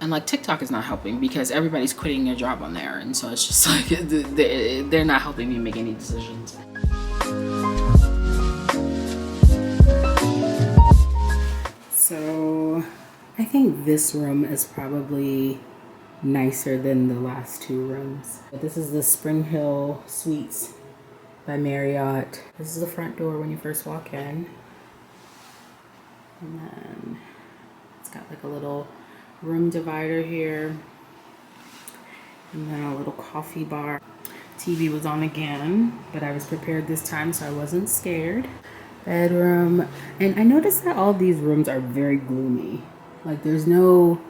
And like TikTok is not helping because everybody's quitting their job on there, and so it's just like they're not helping me make any decisions. So I think this room is probably nicer than the last two rooms. But this is the Spring Hill Suites by Marriott. This is the front door when you first walk in. And then it's got like a little room divider here. And then a little coffee bar. TV was on again, but I was prepared this time, so I wasn't scared. Bedroom. And I noticed that all these rooms are very gloomy. Like there's no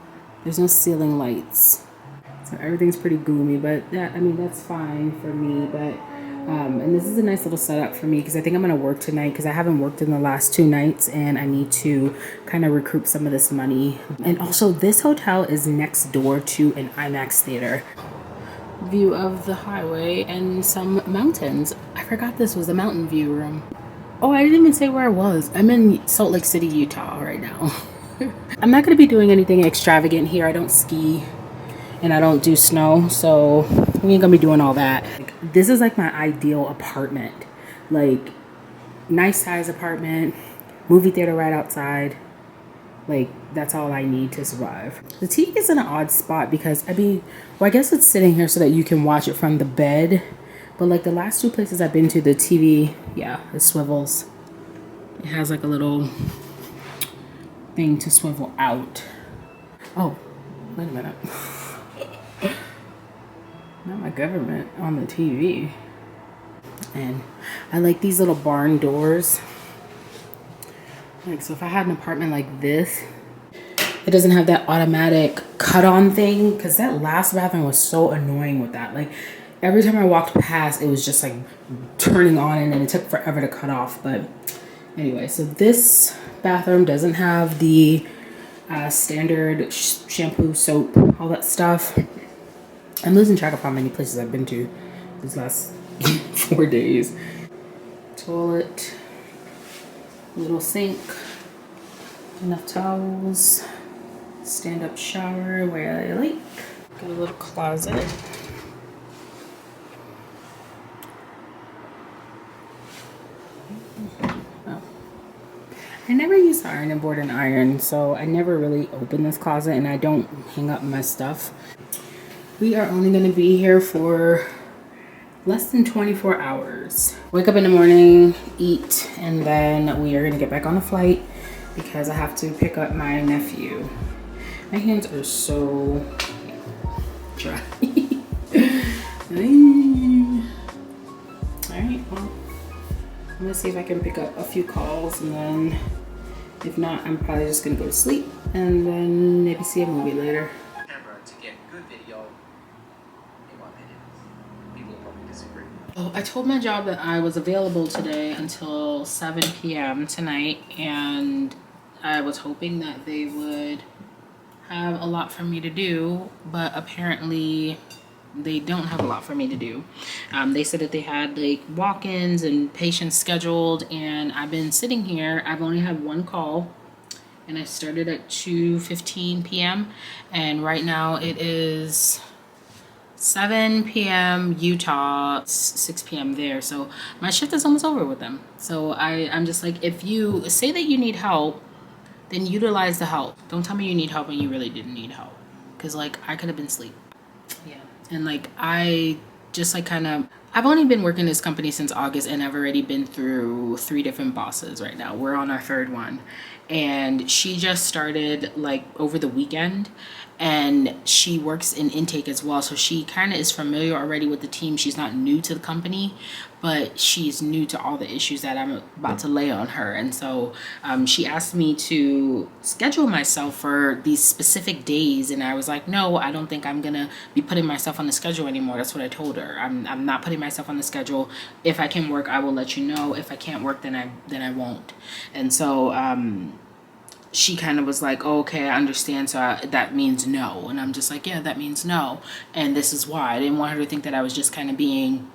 ceiling lights. So everything's pretty gloomy, but that, I mean, that's fine for me. But and this is a nice little setup for me because I think I'm gonna work tonight because I haven't worked in the last 2 nights and I need to kind of recoup some of this money. And also this hotel is next door to an IMAX theater. View of the highway and some mountains. I forgot this was the mountain view room. Oh, I didn't even say where I was. I'm in Salt Lake City, Utah right now. I'm not gonna be doing anything extravagant here. I don't ski and I don't do snow, so we ain't gonna be doing all that. This is like my ideal apartment. Like nice size apartment, movie theater right outside. Like that's all I need to survive. The TV is in an odd spot because I guess it's sitting here so that you can watch it from the bed. But like the last 2 places I've been to, the TV, yeah, it swivels. It has like a little thing to swivel out. Oh, wait a minute. Not my government on the TV. And I like these little barn doors. Like, so if I had an apartment like this, it doesn't have that automatic cut on thing, because that last bathroom was so annoying with that. Like every time I walked past, it was just like turning on and then it took forever to cut off. But anyway, so this bathroom doesn't have the standard shampoo, soap, all that stuff. I'm losing track of how many places I've been to these last 4 days. Toilet, little sink, enough towels, stand-up shower where I like. Got a little closet. Oh. I never use the ironing board and iron, so I never really open this closet and I don't hang up my stuff. We are only going to be here for less than 24 hours. Wake up in the morning, eat, and then we are going to get back on a flight because I have to pick up my nephew. My hands are so dry. Alright, well, I'm going to see if I can pick up a few calls, and then if not, I'm probably just going to go to sleep and then maybe see a movie later. Oh, I told my job that I was available today until 7 p.m. tonight, and I was hoping that they would have a lot for me to do, but apparently they don't have a lot for me to do. They said that they had like walk-ins and patients scheduled, and I've been sitting here. I've only had 1 call, and I started at 2:15 p.m. and right now it is 7 p.m. Utah, 6 p.m. there. So my shift is almost over with them. So I'm just like, if you say that you need help, then utilize the help. Don't tell me you need help and you really didn't need help. Because like I could have been asleep. Yeah. And like I just like I've only been working this company since August, and I've already been through 3 different bosses right now. We're on our 3rd one. And she just started like over the weekend, and she works in intake as well, so she kind of is familiar already with the team. She's not new to the company, but she's new to all the issues that I'm about to lay on her. And so she asked me to schedule myself for these specific days, and I was like, no, I don't think I'm gonna be putting myself on the schedule anymore. That's what I told her. I'm not putting myself on the schedule. If I can work, I will let you know. If I can't work, then I won't. And so she kind of was like, oh, okay, I understand, so that means no. And I'm just like, yeah, that means no, and this is why. I didn't want her to think that I was just kind of being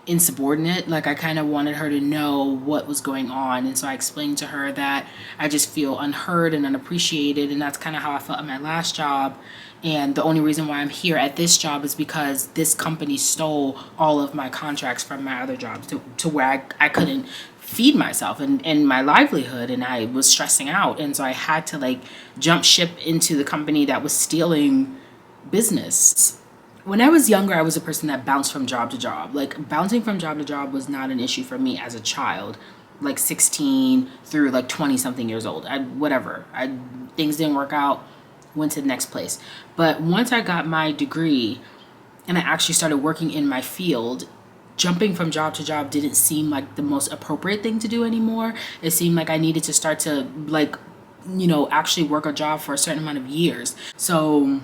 insubordinate. Like, I kind of wanted her to know what was going on. And so I explained to her that I just feel unheard and unappreciated. And that's kind of how I felt at my last job. And the only reason why I'm here at this job is because this company stole all of my contracts from my other jobs to where I couldn't feed myself and my livelihood, and I was stressing out. And so I had to like jump ship into the company that was stealing business. When I was younger, I was a person that bounced from job to job. Like, bouncing from job to job was not an issue for me as a child, like 16 through like 20 something years old. Things didn't work out, went to the next place. But once I got my degree and I actually started working in my field, jumping from job to job didn't seem like the most appropriate thing to do anymore. It seemed like I needed to start to like, actually work a job for a certain amount of years. So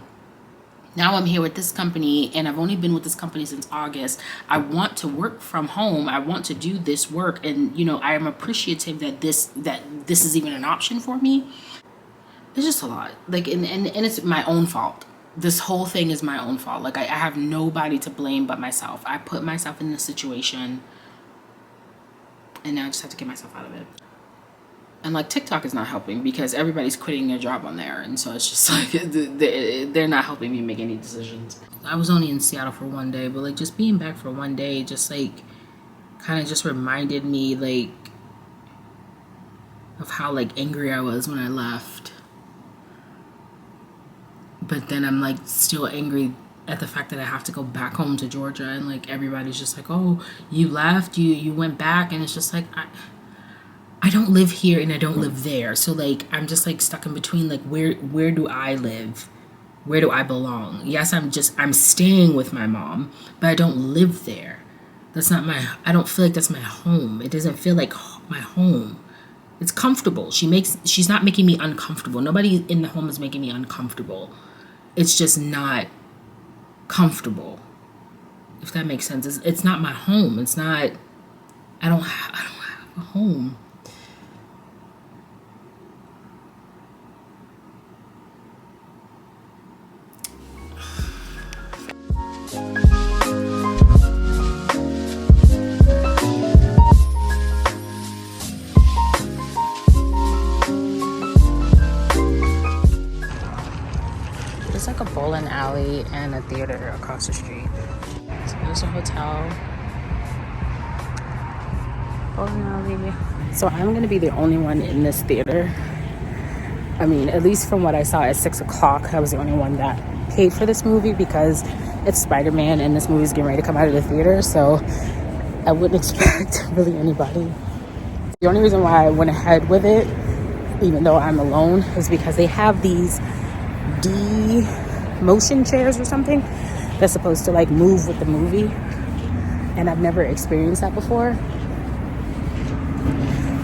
now I'm here with this company, and I've only been with this company since August. I want to work from home. I want to do this work, and I am appreciative that this is even an option for me. It's just a lot. Like, and it's my own fault. This whole thing is my own fault. Like, I have nobody to blame but myself. I put myself in this situation, and now I just have to get myself out of it. And like, TikTok is not helping because everybody's quitting their job on there. And so it's just like, they're not helping me make any decisions. I was only in Seattle for one day, but like, just being back for one day just like kind of just reminded me like of how like angry I was when I left. But then I'm like still angry at the fact that I have to go back home to Georgia, and like everybody's just like, oh, you left, you went back. And it's just like, I don't live here and I don't live there. So like, I'm just like stuck in between, like, where do I live? Where do I belong? Yes, I'm staying with my mom, but I don't live there. I don't feel like that's my home. It doesn't feel like my home. It's comfortable. She's not making me uncomfortable. Nobody in the home is making me uncomfortable. It's just not comfortable, if that makes sense. It's not my home. It's not, I don't have a home. There's like a bowling alley and a theater across the street. So there's a hotel, bowling alley. So I'm gonna be the only one in this theater. I mean, at least from what I saw at 6 o'clock, I was the only one that paid for this movie because it's Spider-Man and this movie's getting ready to come out of the theater. So I wouldn't expect really anybody. The only reason why I went ahead with it, even though I'm alone, is because they have these motion chairs or something that's supposed to like move with the movie, and I've never experienced that before.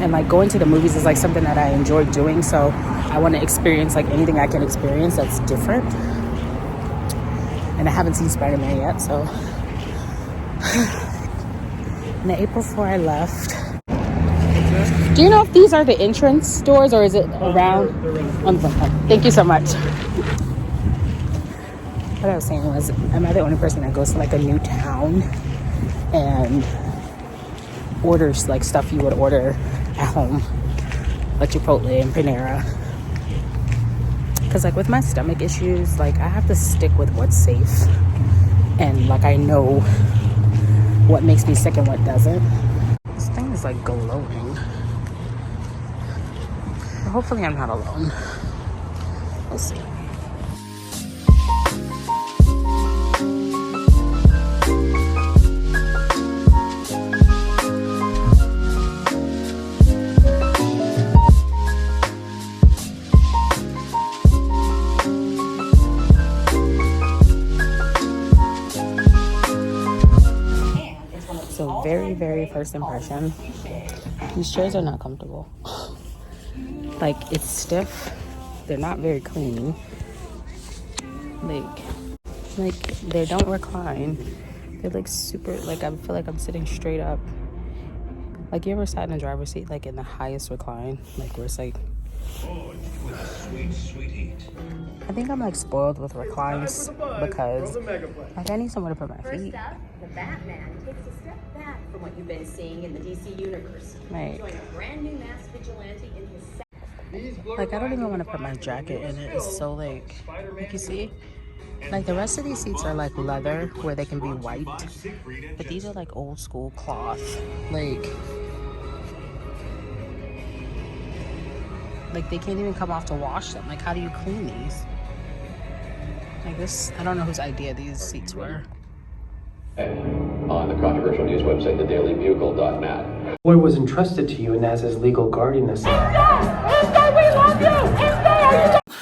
And like, going to the movies is like something that I enjoy doing, so I want to experience like anything I can experience that's different. And I haven't seen Spider-Man yet, so in the April 4 I left. Do you know if these are the entrance doors or is it around? Thank you so much. What I was saying was, am I the only person that goes to like a new town and orders like stuff you would order at home, like Chipotle and Panera? Because like, with my stomach issues, like, I have to stick with what's safe, and like, I know what makes me sick and what doesn't. This thing is like glowing. But hopefully I'm not alone. We'll see. So very first impression, these chairs are not comfortable. Like, it's stiff, they're not very clean, like they don't recline. They're like super, like, I feel like I'm sitting straight up. Like, you ever sat in a driver's seat like in the highest recline, like where it's like Sweet, sweet heat. I think I'm like spoiled with reclines because like I need somewhere to put my feet. First up, the Batman takes a step back from what you've been seeing in the DC universe. Like, Showing a brand new masked vigilante in his like I don't even want to put my jacket in it. It's so like you see? Like the rest of these seats are like leather where they can be white. But these are like old school cloth. Like they can't even come off to wash them. Like how do you clean these? Like this, I don't know whose idea these seats were. On the controversial news website, thedailybugle.net. Boy was entrusted to you and as his legal guardian this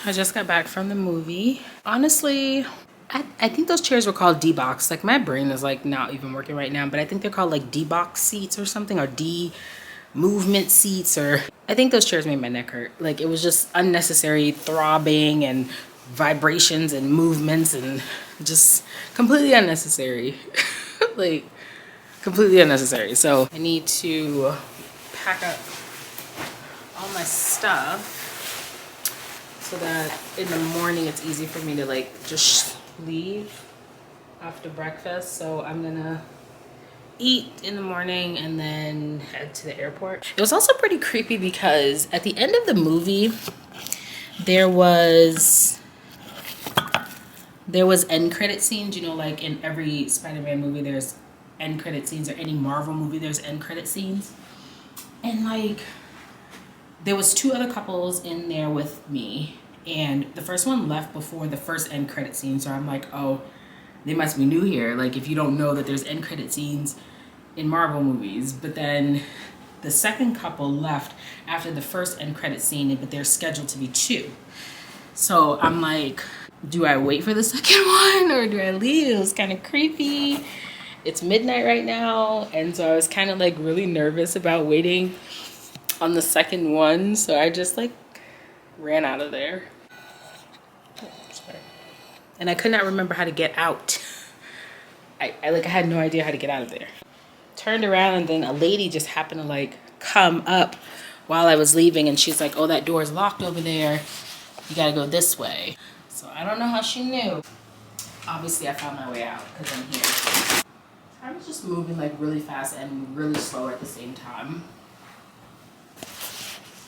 I just got back from the movie. Honestly, I think those chairs were called D-Box. Like my brain is like not even working right now, but I think they're called like D-Box seats or something, or D-movement seats, or I think those chairs made my neck hurt. Like it was just unnecessary throbbing and vibrations and movements and just completely unnecessary. Like completely unnecessary. So I need to pack up all my stuff so that in the morning it's easy for me to like just leave after breakfast. So I'm gonna eat in the morning and then head to the airport. It was also pretty creepy because at the end of the movie there was end credit scenes. You know, like in every Spider-Man movie there's end credit scenes, or any Marvel movie there's end credit scenes. And like there was two other couples in there with me, and the first one left before the first end credit scene. So I'm like, oh, they must be new here. Like if you don't know that there's end credit scenes in Marvel movies. But then the second couple left after the first end credit scene, but they're scheduled to be two. So I'm like, do I wait for the second one or do I leave? It was kind of creepy. It's midnight right now, and so I was kind of like really nervous about waiting on the second one. So I just like ran out of there. Oh, sorry. And I could not remember how to get out. I had no idea how to get out of there. Turned around and then a lady just happened to like come up while I was leaving, and she's like, oh, that door is locked over there. You gotta go this way. So I don't know how she knew. Obviously I found my way out because I'm here. I was just moving like really fast and really slow at the same time.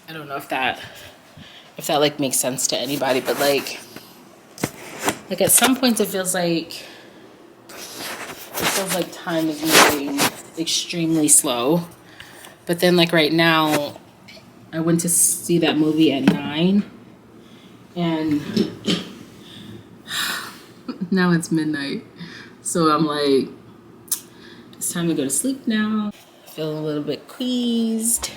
I don't know if that like makes sense to anybody, but like at some points it feels like time is moving extremely slow. But then like right now, I went to see that movie at 9 and now it's midnight. So I'm like, it's time to go to sleep now. Feel a little bit queased.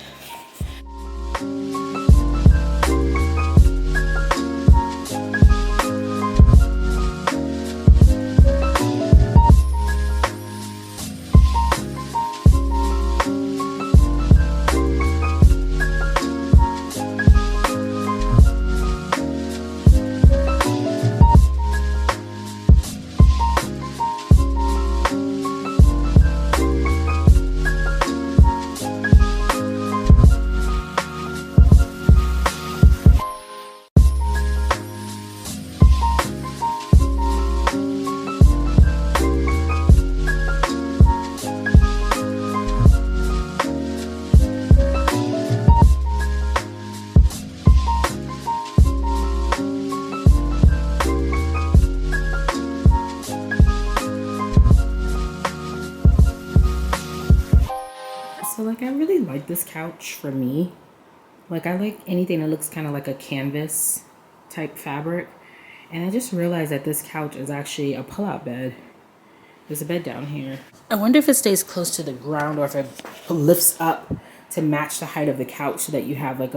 So like I really like this couch for me. Like I like anything that looks kind of like a canvas type fabric. And I just realized that this couch is actually a pull-out bed. There's a bed down here. I wonder if it stays close to the ground or if it lifts up to match the height of the couch so that you have like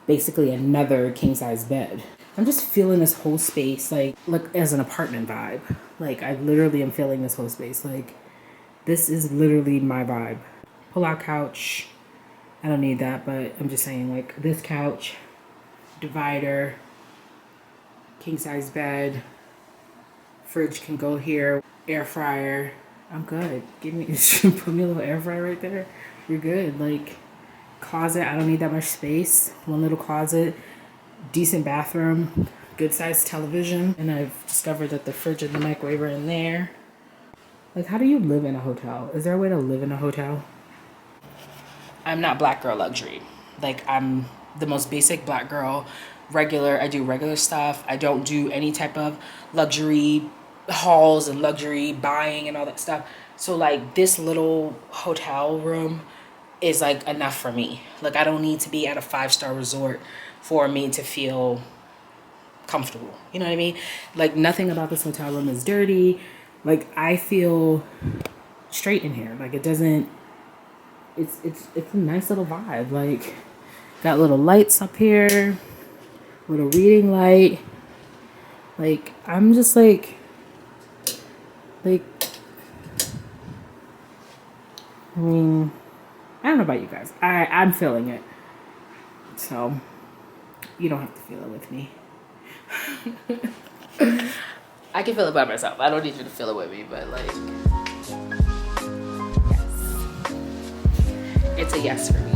basically another king-size bed. I'm just feeling this whole space like as an apartment vibe. Like I literally am feeling this whole space. Like this is literally my vibe. Pull-out couch. I don't need that, but I'm just saying like this couch, divider, king-size bed, fridge can go here, air fryer. I'm good. Put me a little air fryer right there. We're good. Like closet, I don't need that much space. One little closet. decent bathroom, good sized television, and I've discovered that the fridge and the microwave are in there. Like, how do you live in a hotel? Is there a way to live in a hotel? I'm not black girl luxury. Like, I'm the most basic black girl, regular. I do regular stuff. I don't do any type of luxury hauls and luxury buying and all that stuff. So like this little hotel room is like enough for me. Like, I don't need to be at a 5-star resort for me to feel comfortable. You know what I mean? Like, nothing about this hotel room is dirty. Like, I feel straight in here. Like, it doesn't, it's a nice little vibe. Like, got little lights up here, little reading light. Like, I'm just like I mean, I don't know about you guys. I'm feeling it. So, you don't have to feel it with me. I can feel it by myself. I don't need you to feel it with me, but like, yes. It's a yes for me.